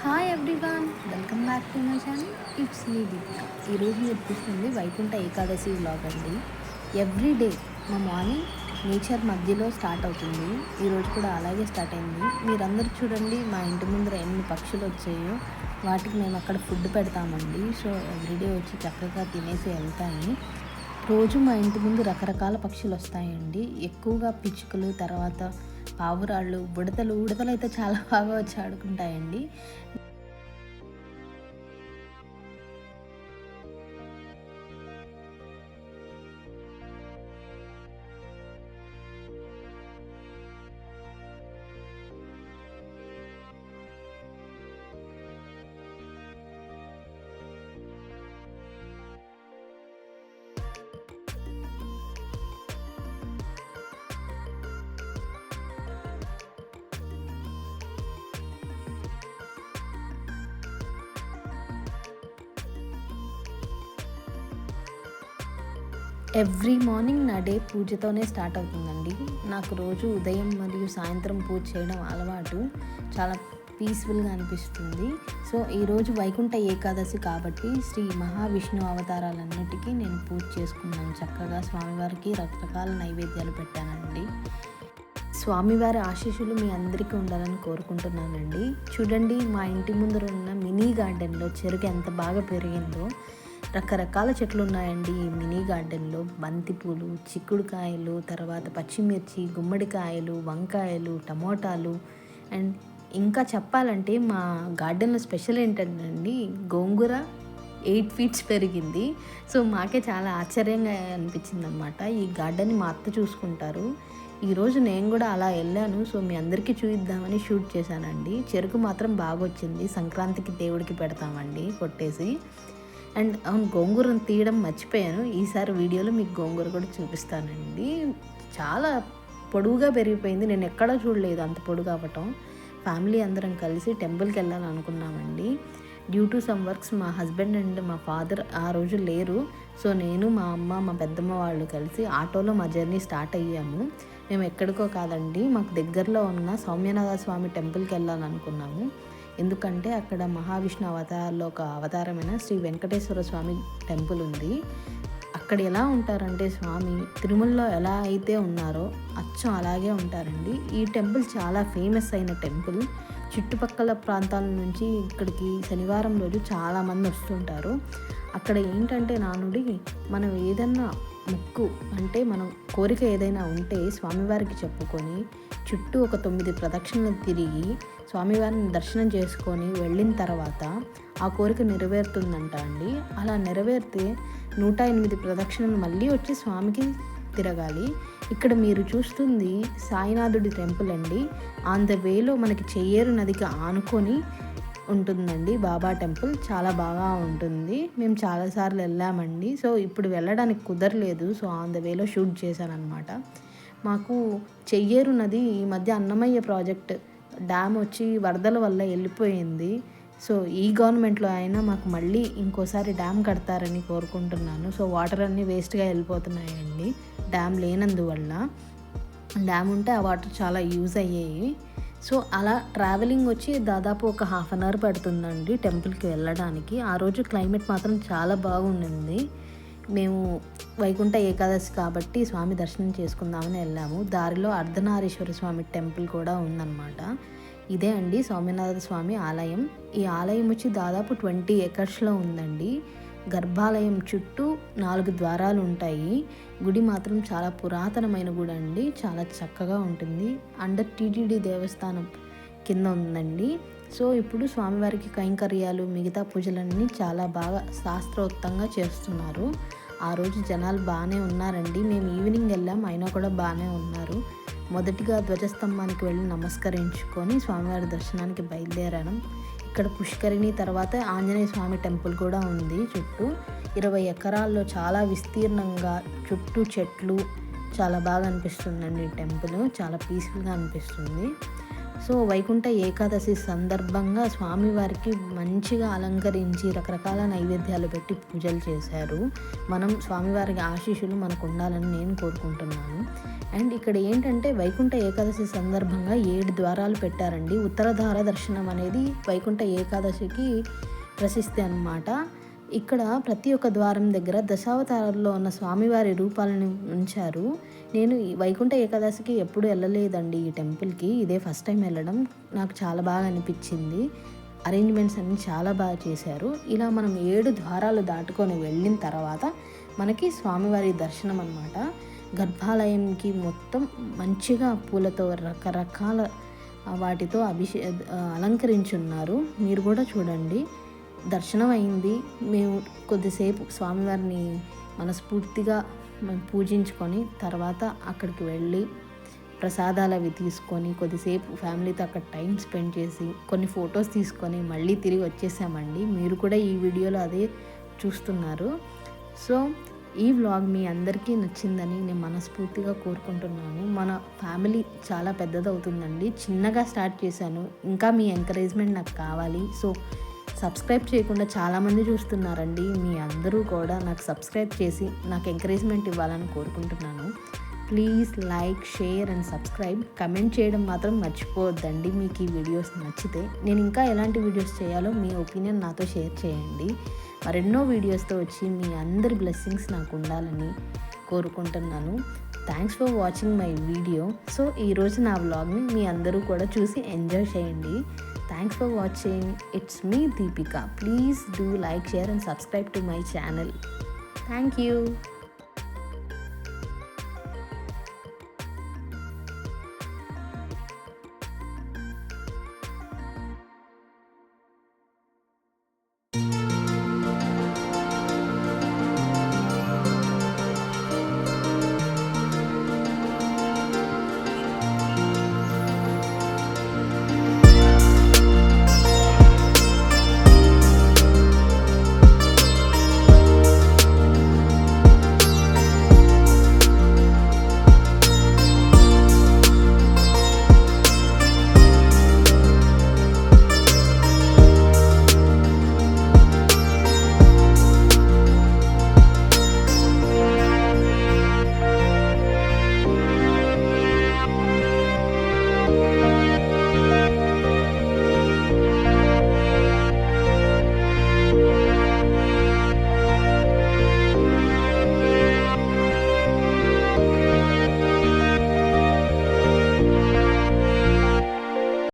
Hi everyone, welcome back to my channel. It's me Deepika. ఈరోజు మీరు చూస్తుంది వైకుంఠ ఏకాదశి వ్లాగ్ అండి. ఎవ్రీ డే మా మార్నింగ్ నేచర్ మధ్యలో స్టార్ట్ అవుతుంది. ఈరోజు కూడా అలాగే స్టార్ట్ అయింది. మీరందరూ చూడండి, మా ఇంటి ముందర ఎన్ని పక్షులు వచ్చాయో. వాటికి మేము అక్కడ ఫుడ్ పెడతామండి. సో ఎవ్రీడే వచ్చి చక్కగా తినేసి వెళ్తాయి. రోజు మా ఇంటి ముందు రకరకాల పక్షులు వస్తాయండి. ఎక్కువగా పిచ్చుకలు, తర్వాత పావురాళ్ళు, ఉడతలు అయితే చాలా బాగా వచ్చి ఆడుకుంటాయండి. ఎవ్రీ మార్నింగ్ నా డే పూజతోనే స్టార్ట్ అవుతుందండి. నాకు రోజు ఉదయం మరియు సాయంత్రం పూజ చేయడం అలవాటు. చాలా పీస్ఫుల్గా అనిపిస్తుంది. సో ఈరోజు వైకుంఠ ఏకాదశి కాబట్టి శ్రీ మహావిష్ణు అవతారాలన్నిటికీ నేను పూజ చేసుకున్నాను. చక్కగా స్వామివారికి రకరకాల నైవేద్యాలు పెట్టానండి. స్వామివారి ఆశీస్సులు మీ అందరికీ ఉండాలని కోరుకుంటున్నానండి. చూడండి, మా ఇంటి ముందర ఉన్న మినీ గార్డెన్లో చెరుకు ఎంత బాగా పెరిగిందో. రకరకాల చెట్లు ఉన్నాయండి ఈ మినీ గార్డెన్లో. బంతిపూలు, చిక్కుడుకాయలు, తర్వాత పచ్చిమిర్చి, గుమ్మడికాయలు, వంకాయలు, టమోటాలు. అండ్ ఇంకా చెప్పాలంటే మా గార్డెన్లో స్పెషల్ ఏంటంటే గోంగూర 8 ఫీట్స్ పెరిగింది. సో మాకే చాలా ఆశ్చర్యంగా అనిపించింది అనమాట. ఈ గార్డెన్ని మా అత్త చూసుకుంటారు. ఈరోజు నేను కూడా అలా వెళ్ళాను. సో మీ అందరికీ చూపిద్దామని షూట్ చేశానండి. చెరుకు మాత్రం బాగా వచ్చింది. సంక్రాంతికి దేవుడికి పెడతామండి కొట్టేసి. అండ్ అవును, గోంగూరను తీయడం మర్చిపోయాను. ఈసారి వీడియోలో మీకు గోంగూర కూడా చూపిస్తానండి. చాలా పొడువుగా పెరిగిపోయింది. నేను ఎక్కడా చూడలేదు అంత పొడుగు అవ్వటం. ఫ్యామిలీ అందరం కలిసి టెంపుల్కి వెళ్ళాలనుకున్నామండి. డ్యూ టు సమ్ వర్క్స్ మా హస్బెండ్ అండ్ మా ఫాదర్ ఆ రోజు లేరు. సో నేను, మా అమ్మ, మా పెద్దమ్మ వాళ్ళు కలిసి ఆటోలో మా జర్నీ స్టార్ట్ అయ్యాము. మేము ఎక్కడికో కాదండి, మాకు దగ్గరలో ఉన్న సౌమ్యనాథ స్వామి టెంపుల్కి వెళ్ళాలనుకున్నాము. ఎందుకంటే అక్కడ మహావిష్ణు అవతారాల్లో ఒక అవతారమైన శ్రీ వెంకటేశ్వర స్వామి టెంపుల్ ఉంది. అక్కడ ఎలా ఉంటారంటే స్వామి తిరుమలలో ఎలా అయితే ఉన్నారో అచ్చం అలాగే ఉంటారండి. ఈ టెంపుల్ చాలా ఫేమస్ అయిన టెంపుల్. చుట్టుపక్కల ప్రాంతాల నుంచి ఇక్కడికి శనివారం రోజు చాలామంది వస్తుంటారు. అక్కడ ఏంటంటే నానుడి, మనం ఏదన్నా మొక్కు అంటే మనం కోరిక ఏదైనా ఉంటే స్వామివారికి చెప్పుకొని చుట్టూ ఒక 9 ప్రదక్షిణలు తిరిగి స్వామివారిని దర్శనం చేసుకొని వెళ్ళిన తర్వాత ఆ కోరిక నెరవేరుతుందంట అండి. అలా నెరవేరితే 108 ప్రదక్షిణలు మళ్ళీ వచ్చి స్వామికి తిరగాలి. ఇక్కడ మీరు చూస్తుంది సాయినాథుడి టెంపుల్ అండి. ఆన్ ద వేలో మనకి చెయ్యేరు నదికి ఆనుకొని ఉంటుందండి బాబా టెంపుల్. చాలా బాగా ఉంటుంది. మేము చాలాసార్లు వెళ్ళామండి. సో ఇప్పుడు వెళ్ళడానికి కుదరలేదు. సో ఆన్ ద వేలో షూట్ చేశానమాట. మాకు చెయ్యేరు నది ఈ మధ్య అన్నమయ్య ప్రాజెక్ట్ డ్యామ్ వచ్చి వరదల వల్ల వెళ్ళిపోయింది. సో ఈ గవర్నమెంట్లో అయినా మాకు మళ్ళీ ఇంకోసారి డ్యామ్ కడతారని కోరుకుంటున్నాను. సో వాటర్ అన్నీ వేస్ట్గా వెళ్ళిపోతున్నాయండి డ్యామ్ లేనందువల్ల. డ్యామ్ ఉంటే ఆ వాటర్ చాలా యూజ్ అయ్యాయి. సో అలా ట్రావెలింగ్ వచ్చి దాదాపు ఒక 1/2 అవర్ పడుతుందండి టెంపుల్కి వెళ్ళడానికి. ఆ రోజు క్లైమేట్ మాత్రం చాలా బాగుండింది. మేము వైకుంఠ ఏకాదశి కాబట్టి స్వామి దర్శనం చేసుకుందామని వెళ్ళాము. దారిలో అర్ధనారీశ్వర స్వామి టెంపుల్ కూడా ఉందన్నమాట. ఇదే అండి సౌమ్యనాథ స్వామి ఆలయం. ఈ ఆలయం వచ్చి దాదాపు 20 ఎకర్స్లో ఉందండి. గర్భాలయం చుట్టూ 4 ద్వారాలు ఉంటాయి. గుడి మాత్రం చాలా పురాతనమైన గుడి అండి. చాలా చక్కగా ఉంటుంది. అండర్ టీటీడీ దేవస్థానం కింద ఉందండి. సో ఇప్పుడు స్వామివారికి కైంకర్యాలు, మిగతా పూజలన్నీ చాలా బాగా శాస్త్రోక్తంగా చేస్తున్నారు. ఆ రోజు జనాలు బాగానే ఉన్నారండి. మేము ఈవినింగ్ వెళ్ళాం, అయినా కూడా బాగానే ఉన్నారు. మొదటిగా ధ్వజస్తంభానికి వెళ్ళి నమస్కరించుకొని స్వామివారి దర్శనానికి బయలుదేరాను. ఇక్కడ పుష్కరిణి తర్వాత ఆంజనేయ స్వామి టెంపుల్ కూడా ఉంది. చుట్టూ 20 ఎకరాల్లో చాలా విస్తీర్ణంగా చుట్టూ చెట్లు చాలా బాగా అనిపిస్తుందండి. టెంపుల్ చాలా పీస్ఫుల్గా అనిపిస్తుంది. సో వైకుంఠ ఏకాదశి సందర్భంగా స్వామివారికి మంచిగా అలంకరించి రకరకాల నైవేద్యాలు పెట్టి పూజలు చేశారు. మనం స్వామివారికి ఆశీస్సులు మనకు ఉండాలని నేను కోరుకుంటున్నాను. అండ్ ఇక్కడ ఏంటంటే వైకుంఠ ఏకాదశి సందర్భంగా 7 ద్వారాలు పెట్టారండి. ఉత్తర ద్వార దర్శనం అనేది వైకుంఠ ఏకాదశికి ప్రసిద్ధి అన్నమాట. ఇక్కడ ప్రతి ఒక్క ద్వారం దగ్గర దశావతారాల్లో ఉన్న స్వామివారి రూపాలను ఉంచారు. నేను ఈ వైకుంఠ ఏకాదశికి ఎప్పుడు వెళ్ళలేదండి ఈ టెంపుల్కి, ఇదే ఫస్ట్ టైం వెళ్ళడం. నాకు చాలా బాగా అనిపించింది. అరేంజ్మెంట్స్ అన్నీ చాలా బాగా చేశారు. ఇలా మనం 7 ద్వారాలు దాటుకొని వెళ్ళిన తర్వాత మనకి స్వామివారి దర్శనం అన్నమాట. గర్భాలయంకి మొత్తం మంచిగా పూలతో రకరకాల వాటితో అలంకరించున్నారు. మీరు కూడా చూడండి. దర్శనం అయింది. మేము కొద్దిసేపు స్వామివారిని మనస్ఫూర్తిగా పూజించుకొని తర్వాత అక్కడికి వెళ్ళి ప్రసాదాలు అవి తీసుకొని కొద్దిసేపు ఫ్యామిలీతో అక్కడ టైం స్పెండ్ చేసి కొన్ని ఫొటోస్ తీసుకొని మళ్ళీ తిరిగి వచ్చేసామండి. మీరు కూడా ఈ వీడియోలో అదే చూస్తున్నారు. సో ఈ వ్లాగ్ మీ అందరికీ నచ్చిందని నేను మనస్ఫూర్తిగా కోరుకుంటున్నాను. మన ఫ్యామిలీ చాలా పెద్దదవుతుందండి. చిన్నగా స్టార్ట్ చేశాను. ఇంకా మీ ఎంకరేజ్మెంట్ నాకు కావాలి. సో సబ్స్క్రైబ్ చేయకుండా చాలామంది చూస్తున్నారండి. మీ అందరూ కూడా నాకు సబ్స్క్రైబ్ చేసి నాకు ఎంకరేజ్మెంట్ ఇవ్వాలని కోరుకుంటున్నాను. Please like, share and subscribe. Comment చేయడం మాత్రం మర్చిపోవద్దండి. మీకు ఈ వీడియోస్ నచ్చితే నేను ఇంకా ఎలాంటి వీడియోస్ చేయాలో మీ ఒపీనియన్ నాతో షేర్ చేయండి. మరెన్నో వీడియోస్తో వచ్చి మీ అందరి బ్లెస్సింగ్స్ నాకు ఉండాలని కోరుకుంటున్నాను. Thanks for watching my video. So ఈరోజు నా వ్లాగ్ని మీ అందరూ కూడా చూసి ఎంజాయ్ చేయండి. Thanks for watching. It's me, Deepika. Please do like, share and subscribe to my channel. Thank you.